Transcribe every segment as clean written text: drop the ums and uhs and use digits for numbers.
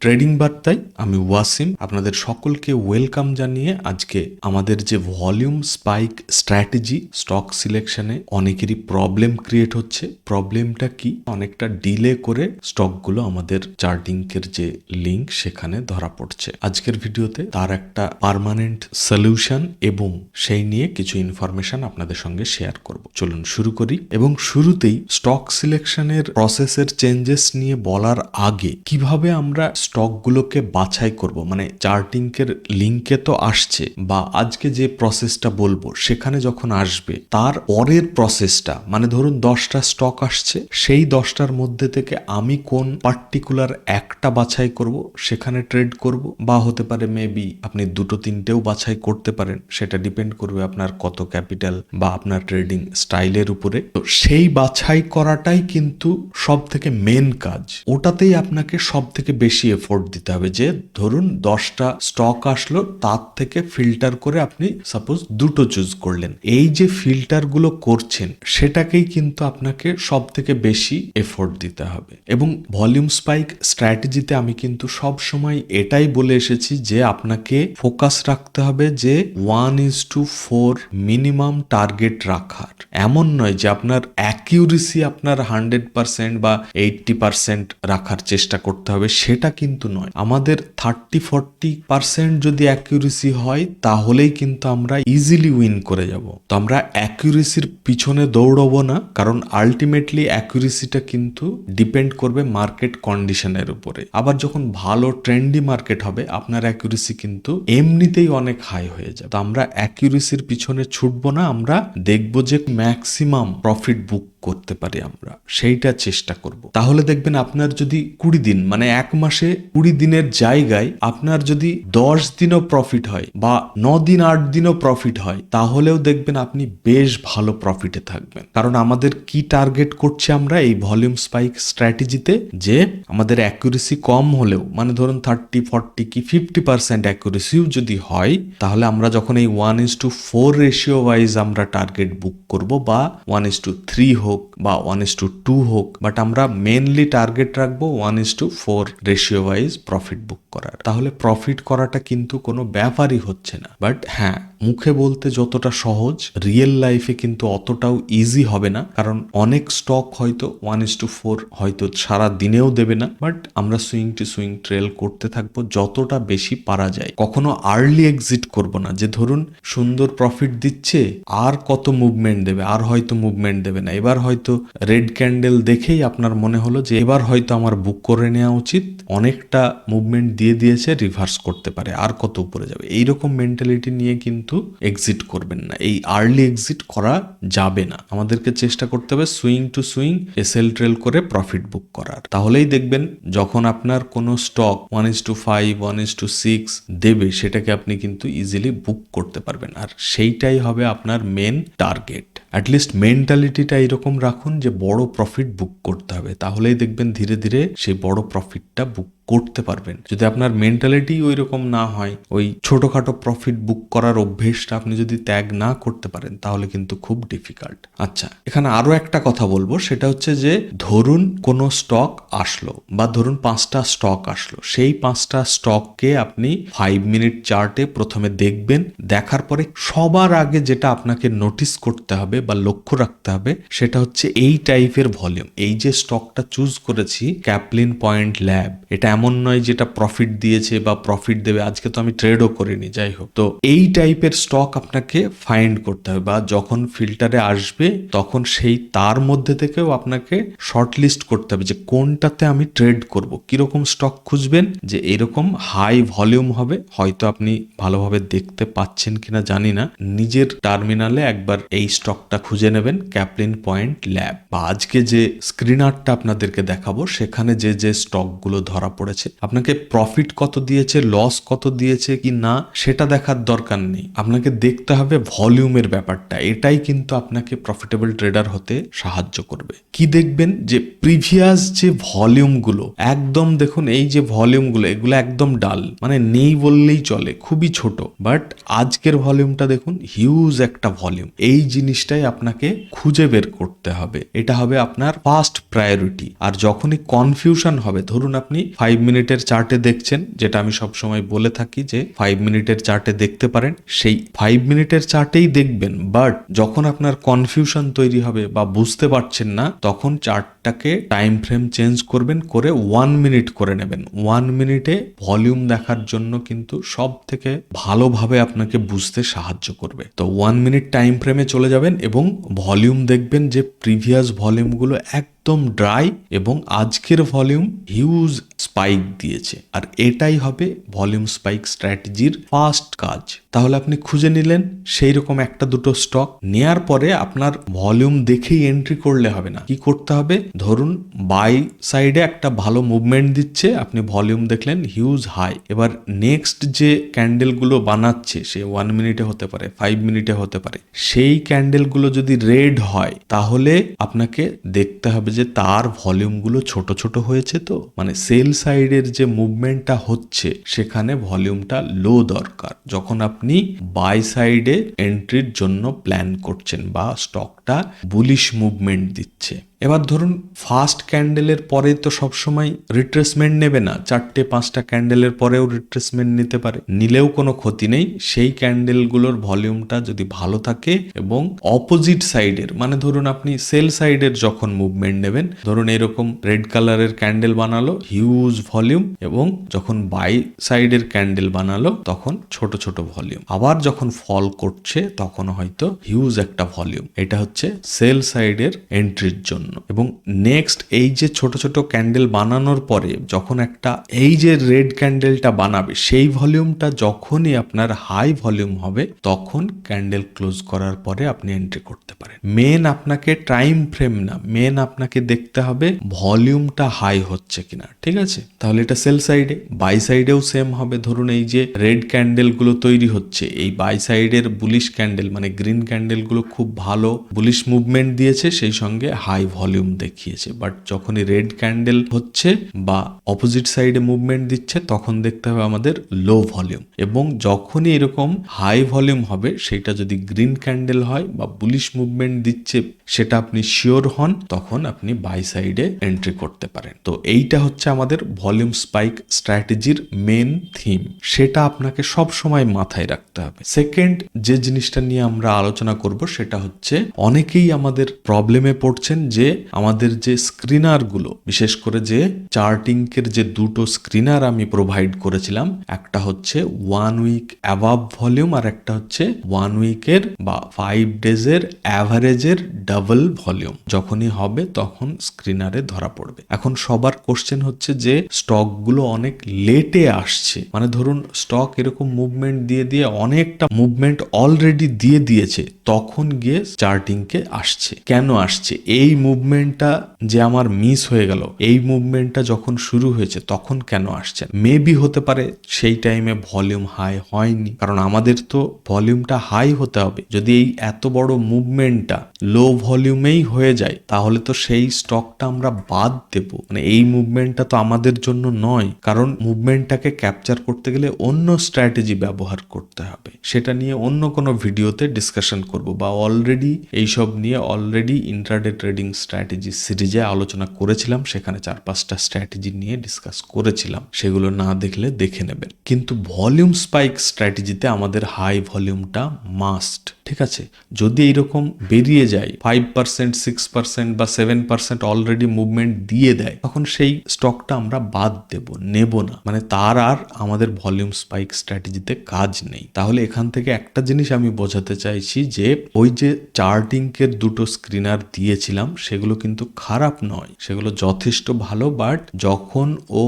Trading বার্তায় আমি ওয়াসিম আপনাদের সকলকে ওয়েলকাম জানিয়ে আজকে আমাদের যে ভলিউম স্পাইক স্ট্র্যাটেজি স্টক সিলেকশনে অনেকেরই প্রবলেম ক্রিয়েট হচ্ছে। প্রবলেমটা কি? অনেকটা ডিলে করে স্টকগুলো আমাদের চার্টিংয়ের যে লিঙ্ক সেখানে ধরা পড়ছে। আজকের ভিডিওতে তার একটা পার্মানেন্ট সলিউশন এবং সেই নিয়ে কিছু ইনফরমেশন আপনাদের সঙ্গে শেয়ার করব। চলুন শুরু করি। এবং শুরুতেই স্টক সিলেকশনের প্রসেসের চেঞ্জেস নিয়ে বলার আগে কিভাবে আমরা স্টকগুলোকে বাছাই করব, মানে চার্টিংয়ের লিঙ্কে তো আসছে বা আজকে যে প্রসেসটা বলবো সেখানে যখন আসবে তার পরের প্রসেসটা, মানে ধরুন 10টা স্টক আসছে, সেই 10টার মধ্যে থেকে আমি কোন পার্টিকুলার একটা বাছাই করব, সেখানে ট্রেড করব, বা হতে পারে মেবি আপনি দুটো তিনটেও বাছাই করতে পারেন, সেটা ডিপেন্ড করবে আপনার কত ক্যাপিটাল বা আপনার ট্রেডিং স্টাইলের উপরে। তো সেই বাছাই করাটাই কিন্তু সব থেকে মেন কাজ, ওটাতেই আপনাকে সব থেকে বেশি এফোর্ট দিতে হবে। যে ধরুন 10টা স্টক আসলো, তার থেকে ফিল্টার করে আপনি সাপোজ দুটো চুজ করলেন, এই যে ফিল্টারগুলো করছেন সেটাকেই কিন্তু আপনাকে সব থেকে বেশি এফোর্ট দিতে হবে। এবং ভলিউম স্পাইক স্ট্র্যাটেজিতে আমি কিন্তু সব সময় এটাই বলে এসেছি যে আপনাকে ফোকাস রাখতে হবে যে 1:4 মিনিমাম টার্গেট রাখার। এমন নয় যে আপনার অ্যাকিউরেসি আপনার 100% বা 80% রাখার চেষ্টা করতে হবে, সেটা কিন্তু নয়। আমাদের 30-40% যদি অ্যাকিউরেসি হয় তাহলেই কিন্তু আমরা ইজিলি উইন করে যাব। তো আমরা অ্যাকিউরেসির পিছনে দৌড়বো না, কারণ আলটিমেটলি অ্যাকিউরেসিটা কিন্তু ডিপেন্ড করবে মার্কেট কন্ডিশনের উপরে। আবার যখন ভালো ট্রেন্ডি মার্কেট হবে আপনার অ্যাকিউরেসি কিন্তু এমনিতেই অনেক হাই হয়ে যাবে। তো আমরা অ্যাকিউরেসির পিছনে ছুটবো না, আমরা দেখবো যে ম্যাক্সিমাম প্রফিট বুক করতে পারি, আমরা সেইটা চেষ্টা করব। তাহলে দেখবেন আপনার যদি 20 দিন, মানে এক মাসে 20 দিনের জায়গায় আপনার যদি 10 দিনও প্রফিট হয় বা 9 দিন 8 দিনও প্রফিট হয়, তাহলেও দেখবেন আপনি বেশ ভালো প্রফিটে থাকবেন। কারণ আমাদের কি টার্গেট করছে আমরা এই ভলিউম স্পাইক স্ট্র্যাটেজিতে, যে আমাদের অ্যাকুরেসি কম হলেও, মানে ধরুন 30-40 কি 50% অ্যাকুরেসিও যদি হয়, তাহলে আমরা যখন এই 1:4 রেশিও ওয়াইজ আমরা টার্গেট বুক করব, বা 1:3 হোক বা 1:2 হোক, বাট আমরা মেনলি টার্গেট রাখবো 1:4 রেশিও ওয়াইজ প্রফিট বুক করার। তাহলে প্রফিট করাটা কিন্তু কোনো ব্যাপারই হচ্ছে না। বাট হ্যাঁ, মুখে বলতে যতটা সহজ, রিয়েল লাইফে কিন্তু অতটাও ইজি হবে না, কারণ অনেক স্টক হয়তো 1:4 হয়তো সারা দিনেও দেবে না। বাট আমরা সুইং টু সুইং ট্রেল করতে থাকবো যতটা বেশি পারা যায়। কখনো আর্লি এক্সিট করব না, যে ধরুন সুন্দর প্রফিট দিচ্ছে আর কত মুভমেন্ট দেবে, আর হয়তো মুভমেন্ট দেবে না, এবার হয়তো রেড ক্যান্ডেল দেখেই আপনার মনে হলো যে এবার হয়তো আমার বুক করে নেওয়া উচিত, অনেকটা মুভমেন্ট দিয়ে দিয়েছে, রিভার্স করতে পারে, আর কত উপরে যাবে, এইরকম মেন্টালিটি নিয়ে কিন্তু এক্সিট করবেন না। এই আর্লি এক্সিট করা যাবে না। আমাদেরকে চেষ্টা করতে হবে swing to swing SL trail করে প্রফিট বুক করার। তাহলেই দেখবেন যখন আপনার কোনো স্টক 1:5 1:6 দেবে, সেটাকে আপনি কিন্তু ইজিলি বুক করতে পারবেন, আর সেইটাই হবে আপনার মেন টার্গেট। অ্যাটলিস্ট মেন্টালিটিটা এরকম রাখুন যে বড় প্রফিট বুক করতে হবে, তাহলেই দেখবেন ধীরে ধীরে সেই বড় প্রফিটটা বুক করতে পারবেন। যদি আপনার মেন্টালিটি ওই রকম না হয়, ওই ছোটখাটো প্রফিট বুক করার অভ্যেসটা আপনি যদি ত্যাগ না করতে পারেন, তাহলে কিন্তু খুব ডিফিকাল্ট। আচ্ছা, এখানে আরো একটা কথা বলবো, সেটা হচ্ছে যে ধরুন কোনো স্টক আসলো, বা ধরুন 5টা স্টক আসলো, সেই 5টা স্টককে আপনি 5 মিনিট চার্টে প্রথমে দেখবেন। দেখার পরে সবার আগে যেটা আপনাকে নোটিস করতে হবে বা লক্ষ্য রাখতে হবে, সেটা হচ্ছে এই টাইপের ভলিউম। এই যে স্টকটা চুজ করেছি, ক্যাপলিন পয়েন্ট ল্যাব, এটা এমন নয় যেটা প্রফিট দিয়েছে বা প্রফিট দেবে, আজকে তো আমি ট্রেডও করিনি, যাই হোক। তো এই টাইপের স্টক আপনাকে ফাইন্ড করতে হবে, বা যখন ফিল্টারে আসবে তখন সেই তার মধ্যে থেকেও আপনাকে শর্ট লিস্ট করতে হবে যে কোনটাতে আমি ট্রেড করব। কিরকম স্টক খুঁজবেন? যে এরকম হাই ভলিউম হবে, হয়তো আপনি ভালোভাবে দেখতে পাচ্ছেন কিনা জানি না, নিজের টার্মিনালে একবার এই স্টকটা খুঁজে নেবেন, ক্যাপলিন পয়েন্ট ল্যাব। বা আজকে যে স্ক্রিনারটা আপনাদেরকে দেখাবো সেখানে যে যে স্টকগুলো ধরা পড়েছে, আপনাকে প্রফিট কত দিয়েছে, লস কত দিয়েছে কি না সেটা দেখার দরকার নেই, আপনাকে দেখতে হবে ভলিউমের ব্যাপারটা। এটাই কিন্তু আপনাকে প্রফিটেবল ট্রেডার হতে সাহায্য করবে। কি দেখবেন যে প্রিভিয়াস যে ভলিউমগুলো, একদম দেখুন এই যে ভলিউমগুলো, এগুলো একদম ডাল, মানে নেই বললেই চলে, খুবই ছোট। বাট আজকের ভলিউমটা দেখুন, হিউজ একটা ভলিউম। এই জিনিসটাই অনুযায়ী আপনাকে খুঁজে বের করতে হবে। এটা হবে আপনার ফার্স্ট প্রায়োরিটি। আর যখনই কনফিউশন হবে, ধরুন আপনি 5 মিনিটের চার্টে দেখছেন, যেটা আমি সবসময় বলে থাকি যে 5 মিনিটের চার্টে দেখতে পারেন, সেই 5 মিনিটের চার্টেই দেখবেন। বাট যখন আপনার কনফিউশন তৈরি হবে বা বুঝতে পারছেন না, তখন চার্টটাকে টাইম ফ্রেম চেঞ্জ করবেন, করে 1 মিনিট করে নেবেন। 1 মিনিটে ভলিউম দেখার জন্য কিন্তু সব থেকে ভালোভাবে আপনাকে বুঝতে সাহায্য করবে। তো 1 মিনিট টাইম ফ্রেমে চলে যাবেন এবং ভলিউম দেখবেন যে প্রিভিয়াস ভলিউমগুলো একদম ড্রাই এবং আজকের ভলিউম হিউজ স্পাইক দিয়েছে। আর এটাই হবে ভলিউম স্পাইক স্ট্র্যাটেজির ফার্স্ট কাজ। তাহলে আপনি খুঁজে নিলেন সেই রকম একটা দুটো স্টক, নেয়ার পরে আপনার ভলিউম দেখেই এন্ট্রি করলে হবে না। কি করতে হবে, ধরুন বাই সাইডে একটা ভালো মুভমেন্ট দিচ্ছে, আপনি ভলিউম দেখলেন হিউজ হাই। এবার নেক্সট যে ক্যান্ডেলগুলো বানাচ্ছে, সে 1 মিনিটে হতে পারে, 5 মিনিটে হতে পারে, সেই ক্যান্ডেলগুলো যদি রেড হয়, তাহলে আপনাকে দেখতে হবে যে তার ভলিউমগুলো ছোট ছোট হয়েছে। তো মানে সেল সাইডের যে মুভমেন্টটা হচ্ছে, সেখানে ভলিউমটা লো দরকার যখন আপনি বাই সাইডে এন্ট্রির জন্য প্ল্যান করছেন বা স্টকটা বুলিশ মুভমেন্ট দিচ্ছে। এবার ধরুন ফার্স্ট ক্যান্ডেলের পরে তো সবসময় রিট্রেসমেন্ট নেবে না, 4-5টা ক্যান্ডেলের পরেও রিট্রেসমেন্ট নিতে পারে, নিলেও কোনো ক্ষতি নেই। সেই ক্যান্ডেলগুলোর ভলিউমটা যদি ভালো থাকে এবং অপোজিট সাইডের, মানে ধরুন আপনি সেল সাইডের যখন মুভমেন্ট নেবেন, ধরুন এরকম রেড কালারের ক্যান্ডেল বানালো হিউজ ভলিউম, এবং যখন বাই সাইডের ক্যান্ডেল বানালো তখন ছোট ছোট ভলিউম, আবার যখন ফল করছে তখন হয়তো হিউজ একটা ভলিউম। এটা হচ্ছে সেল সাইডের এন্ট্রির জন্য। এবং নেক্সট এই যে ছোট ছোট ক্যান্ডেল বানানোর পরে যখন একটা এই যে রেড ক্যান্ডেলটা বানাবে, সেই ভলিউমটা যখনই আপনার হাই ভলিউম হবে, তখন ক্যান্ডেল ক্লোজ করার পরে আপনি এন্ট্রি করতে পারেন। মেন আপনাকে টাইম ফ্রেম না, মেন আপনাকে দেখতে হবে ভলিউমটা হাই হচ্ছে কিনা। ঠিক আছে, তাহলে এটা সেল সাইডে। বাই সাইডেও সেম হবে। ধরুন এই যে রেড ক্যান্ডেল গুলো তৈরি হচ্ছে, এই বাই সাইডের বুলিশ ক্যান্ডেল মানে গ্রিন ক্যান্ডেল গুলো খুব ভালো বুলিশ মুভমেন্ট দিয়েছে, সেই সঙ্গে হাই ভলিউম দেখিয়েছে। বাট যখনই রেড ক্যান্ডেল হচ্ছে বা অপোজিট সাইডে মুভমেন্ট দিচ্ছে, তখন দেখতে হবে আমাদের লো ভলিউম। এবং যখনই এরকম হাই ভলিউম হবে, সেটা যদি গ্রিন ক্যান্ডেল হয় বা বুলিশ মুভমেন্ট দিচ্ছে সেটা আপনি শিওর হন, তখন আপনি বাই সাইডে এন্ট্রি করতে পারেন। তো এইটা হচ্ছে আমাদের ভলিউম স্পাইক স্ট্র্যাটেজির মেন থিম, সেটা আপনাকে সব সময় মাথায় রাখতে হবে। সেকেন্ড যে জিনিসটা নিয়ে আমরা আলোচনা করব, সেটা হচ্ছে অনেকেই আমাদের প্রবলেমে পড়ছেন যে আমাদের যে স্ক্রিনার গুলো, বিশেষ করে যে চার্টিংকের যে দুটো স্ক্রিনার আমি প্রোভাইড করেছিলাম, একটা হচ্ছে 1 উইক অ্যাভাব ভলিউম আর একটা হচ্ছে 1 উইকের বা 5 ডেজের অ্যাভারেজের ডাবল ভলিউম। যখনই হবে তখন স্ক্রিনারে ধরা পড়বে। এখন সবার কোশ্চেন হচ্ছে যে স্টক গুলো অনেক লেটে আসছে, মানে ধরুন স্টক এরকম মুভমেন্ট দিয়ে দিয়ে অনেকটা মুভমেন্ট অলরেডি দিয়ে দিয়েছে, তখন গিয়ে চার্টিংকে আসছে। কেন আসছে? এই মুভমেন্টটা যে আমার মিস হয়ে গেল, এই মুভমেন্টটা যখন শুরু হয়েছে তখন কেন আসছে? মেবি হতে পারে সেই টাইমে ভলিউম হাই হয়নি, কারণ আমাদের তো ভলিউমটা হাই হতে হবে। যদি এই এত বড় মুভমেন্টটা লো ভলিউমেই হয়ে যায়, তাহলে তো সেই স্টকটা আমরা বাদ দেব। মানে এই মুভমেন্টটা তো আমাদের জন্য নয়, কারণ মুভমেন্টটাকে ক্যাপচার করতে গেলে অন্য স্ট্র্যাটেজি ব্যবহার করতে হবে। সেটা নিয়ে অন্য কোনো ভিডিওতে ডিসকাশন করব, বা অলরেডি এইসব নিয়ে অলরেডি ইন্ট্রাডে ট্রেডিং স্ট্র্যাটেজি সিরিজে আলোচনা করেছিলাম, সেখানে 4-5টা স্ট্র্যাটেজি নিয়ে ডিসকাস করেছিলাম, সেগুলো না দেখলে দেখে নেবেন। কিন্তু ভলিউম স্পাইক স্ট্র্যাটেজিতে আমাদের হাই ভলিউমটা মাস্ট। ঠিক আছে, যদি এইরকম বেরিয়ে যায় 5%, 6% বা 7% অলরেডি মুভমেন্ট দিয়ে দেয়, তখন সেই স্টকটা আমরা বাদ দেব, নেব না। মানে তার আর আমাদের ভলিউম স্পাইক স্ট্র্যাটেজিতে কাজ নেই। তাহলে এখান থেকে একটা জিনিস আমি বোঝাতে চাইছি যে ওই যে চার্টিংকের দুটো স্ক্রিনার দিয়েছিলাম, সেগুলো কিন্তু খারাপ নয়, সেগুলো যথেষ্ট ভালো। বাট যখন ও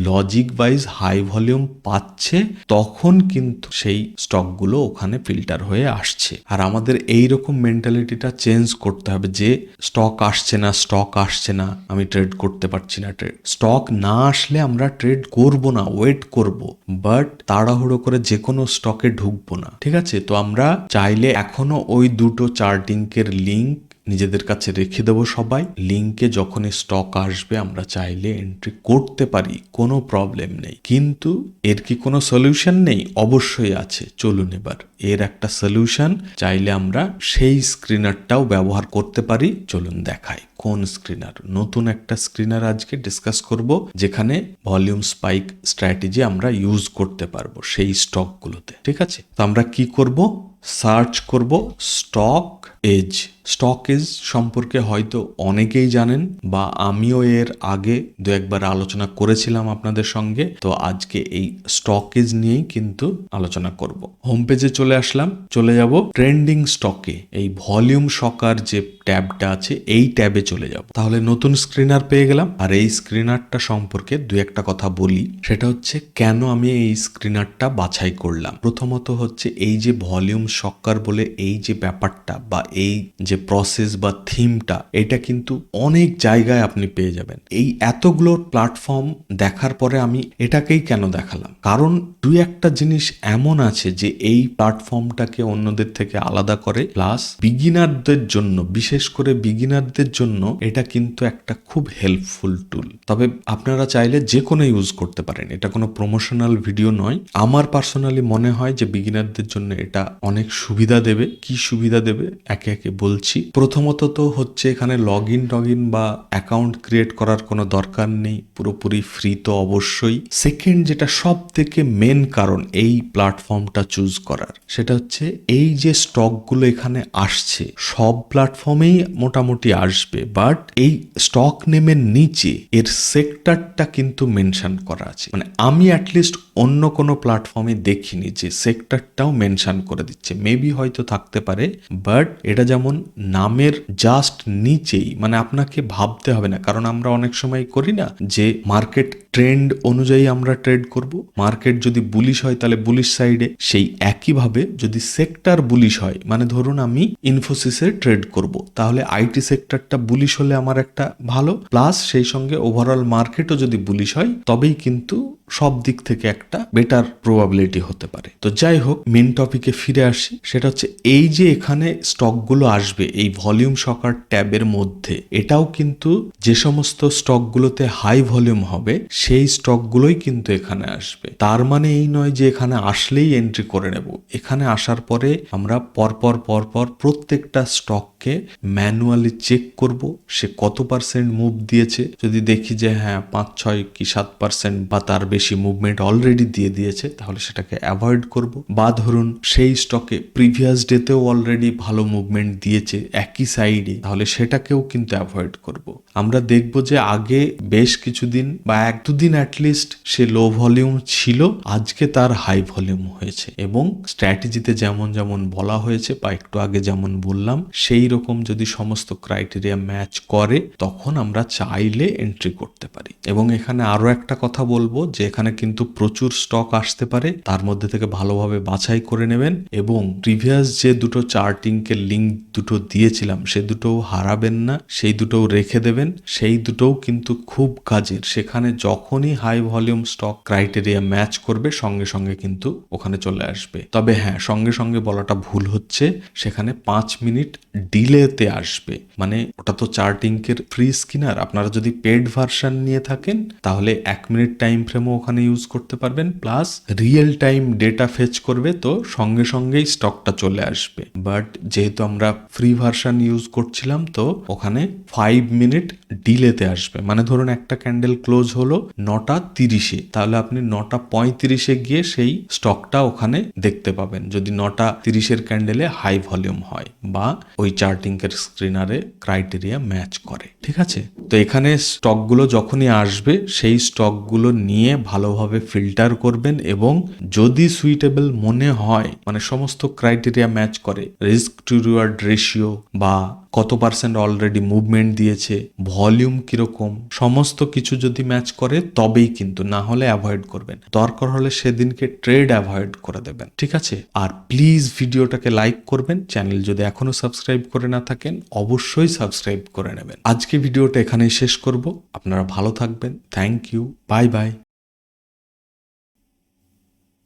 লজিক ওয়াইজ হাই ভলিউম পাচ্ছে, তখন কিন্তু সেই স্টকগুলো ওখানে ফিল্টার হয়ে আসছে। আর আমাদের এইরকম মেন্টালিটিটা চেঞ্জ করতে হবে যে স্টক আসছে না, স্টক আসছে না, আমি ট্রেড করতে পারছি না। স্টক না আসলে আমরা ট্রেড করব না, ওয়েট করব, বাট তাড়াহুড়ো করে যে কোনো স্টকে ঢুকবো না। ঠিক আছে, তো আমরা চাইলে এখনো ওই দুটো চার্টিংকের লিঙ্ক নিজেদের কাছে রেখে দেবো সবাই। লিঙ্কে যখনই স্টক আসবে আমরা চাইলে এন্ট্রি করতে পারি, কোনো প্রবলেম নেই। কিন্তু এর কি কোনো সলিউশন নেই? অবশ্যই আছে। চলুন এবার এর একটা সলিউশন, চাইলে আমরা সেই স্ক্রিনারটাও ব্যবহার করতে পারি। চলুন দেখাই কোন স্ক্রিনার। নতুন একটা স্ক্রিনার আজকে ডিসকাস করব, যেখানে ভলিউম স্পাইক স্ট্র্যাটেজি আমরা ইউজ করতে পারবো সেই স্টকগুলোতে। ঠিক আছে, তো আমরা কি করব? সার্চ করব স্টক এজ। স্টক এজ সম্পর্কে হয়তো অনেকেই জানেন, বা আমিও এর আগে দু একবার আলোচনা করেছিলাম আপনাদের সঙ্গে। তো আজকে এই স্টক এজ নিয়েই কিন্তু আলোচনা করব। হোম পেজে চলে আসলাম, চলে যাব ট্রেন্ডিং স্টকে। এই ভলিউম শকার যে ট্যাবটা আছে এই ট্যাবে চলে যাব। তাহলে নতুন স্ক্রিনার পেয়ে গেলাম। আর এই স্ক্রিনারটা সম্পর্কে দু একটা কথা বলি, সেটা হচ্ছে কেন আমি এই স্ক্রিনারটা বাছাই করলাম। প্রথমত হচ্ছে এই যে ভলিউম শকার বলে এই যে ব্যাপারটা বা এই যে প্রসেস বা থিমটা, এটা কিন্তু অনেক জায়গায় আপনি পেয়ে যাবেন। এই এতগুলো প্ল্যাটফর্ম দেখার পরে আমি এটাকেই কেন দেখালাম, কারণ দুই একটা জিনিস এমন আছে যে এই প্ল্যাটফর্মটাকে অন্যদের থেকে আলাদা করে, প্লাস বিগিনারদের জন্য, বিশেষ করে বিগিনারদের জন্য এটা কিন্তু একটা খুব হেল্পফুল টুল। তবে আপনারা চাইলে যে কোনো ইউজ করতে পারেন, এটা কোনো প্রমোশনাল ভিডিও নয়। আমার পার্সোনালি মনে হয় যে বিগিনারদের জন্য এটা অনেক সুবিধা দেবে। কি সুবিধা দেবে একে একে বলছি। প্রথমত তো হচ্ছে এখানে লগ ইন বা অ্যাকাউন্ট ক্রিয়েট করার কোনো দরকার নেই, পুরোপুরি ফ্রি তো অবশ্যই। সেকেন্ড, যেটা সব থেকে মেন কারণ এই প্ল্যাটফর্মটা চুজ করার, সেটা হচ্ছে এই যে স্টকগুলো এখানে আসছে সব প্ল্যাটফর্মেই মোটামুটি আসবে, বাট এই স্টক নেমের নিচে এর সেক্টরটা কিন্তু মেনশন করা আছে। মানে আমি অ্যাটলিস্ট অন্য কোনো প্ল্যাটফর্মে দেখিনি যে সেক্টরটাও মেনশন করে দিচ্ছে। মেবি হয়তো থাকতে পারে, বাট এটা যেমন নামের জাস্ট নিচেই, মানে আপনাকে ভাবতে হবে না। কারণ আমরা অনেক সময় করি না যে মার্কেট ট্রেন্ড অনুযায়ী আমরা ট্রেড করব। মার্কেট যদি বুলিশ হয় তাহলে বুলিশ সাইডে, সেই একইভাবে যদি সেক্টর বুলিশ হয়, মানে ধরুন আমি ইনফোসিসের ট্রেড করব, তাহলে আইটি সেক্টরটা বুলিশ হলে আমার একটা ভালো, প্লাস সেই সঙ্গে ওভারঅল মার্কেটও যদি বুলিশ হয়, তবেই কিন্তু সব দিক থেকে একটা বেটার প্রবাবিলিটি হতে পারে। তো যাই হোক, মেন টপিকে ফিরে আসি। সেটা হচ্ছে এই যে এখানে স্টকগুলো আসবে এই ভলিউম শকার ট্যাবের মধ্যে, এটাও কিন্তু যে সমস্ত স্টকগুলোতে হাই ভলিউম হবে সেই স্টকগুলোই কিন্তু এখানে আসবে। তার মানে এই নয় যে এখানে আসলেই এন্ট্রি করে নেব। এখানে আসার পরে আমরা পরপর প্রত্যেকটা স্টককে ম্যানুয়ালি চেক করব সে কত পার্সেন্ট মুভ দিয়েছে। যদি দেখি যে হ্যাঁ 5, 6 কি 7% বা তার বেশি মুভমেন্ট অলরেডি দিয়ে দিয়েছে, তাহলে সেটাকে অ্যাভয়েড করব। বা ধরুন সেই স্টকে প্রিভিয়াস ডেতেও অলরেডি ভালো মুভমেন্ট দিয়েছে একই সাইডে, তাহলে সেটাকেও কিন্তু অ্যাভয়েড করব। আমরা দেখব যে আগে বেশ কিছুদিন বা 1-2 দিন অ্যাটলিস্ট সে লো ভলিউম ছিল, আজকে তার হাই ভলিউম হয়েছে। এবং স্ট্র্যাটেজিতে যেমন যেমন বলা হয়েছে বা একটু আগে যেমন বললাম, সেই রকম যদি সমস্ত ক্রাইটেরিয়া ম্যাচ করে, তখন আমরা চাইলে এন্ট্রি করতে পারি। এবং এখানে আরো একটা কথা বলবো যে এখানে কিন্তু প্রচুর স্টক আসতে পারে, তার মধ্যে থেকে ভালোভাবে বাছাই করে নেবেন। এবং প্রিভিয়াস যে দুটো চার্টিংকে লিঙ্ক দুটো দিয়েছিলাম, সে দুটোও হারাবেন না, সেই দুটোও রেখে দেবেন। সেই দুটোও কিন্তু খুব কাজের। সেখানে যখনই high volume stock criteria match করবে, সঙ্গে সঙ্গে কিন্তু ওখানে চলে আসবে। তবে হ্যাঁ, সঙ্গে সঙ্গে বলাটা ভুল হচ্ছে, সেখানে 5 মিনিট ডিলেতে আসবে। মানে ওটা তো চার্টিংকের ফ্রি স্ক্রিনার। আপনারা যদি পেড ভার্সন নিয়ে থাকেন তাহলে 1 মিনিট টাইম ফ্রেমও ওখানে ইউজ করতে পারবেন, plus real time data fetch করবে, তো সঙ্গে সঙ্গেই স্টকটা চলে আসবে। বাট যেহেতু আমরা ফ্রি ভার্সন ইউজ করছিলাম, তো ওখানে 5 মিনিট ডিলেতে আসবে। মানে ধরুন একটা ক্যান্ডেল ক্লোজ হলো 9:30-এ, তাহলে আপনি 9:35-এ গিয়ে সেই স্টকটা ওখানে দেখতে পাবেন, যদি 9:30-এর ক্যান্ডেলে হাই ভলিউম হয় বা ওই চার্টিংকের স্ক্রিনারে ক্রাইটেরিয়া ম্যাচ করে। ঠিক আছে, তো এখানে স্টকগুলো যখনই আসবে সেই স্টকগুলো নিয়ে ভালোভাবে ফিল্টার করবেন, এবং যদি সুইটেবল মনে হয়, মানে সমস্ত ক্রাইটেরিয়া ম্যাচ করে, রিস্ক টু রিওয়ার্ড রেশিও বা কত পার্সেন্ট অলরেডি মুভমেন্ট দিয়েছে, ভলিউম কিরকম, সমস্ত কিছু যদি ম্যাচ করে, তবেই কিন্তু, না হলে অ্যাভয়েড করবেন। দরকার হলে সেদিনকে ট্রেড অ্যাভয়েড করে দেবেন। ঠিক আছে, আর প্লিজ ভিডিওটাকে লাইক করবেন। চ্যানেল যদি এখনো সাবস্ক্রাইব করে না থাকেন, অবশ্যই সাবস্ক্রাইব করে নেবেন। আজকে ভিডিওটা এখানেই শেষ করব। আপনারা ভালো থাকবেন। Thank you, bye by.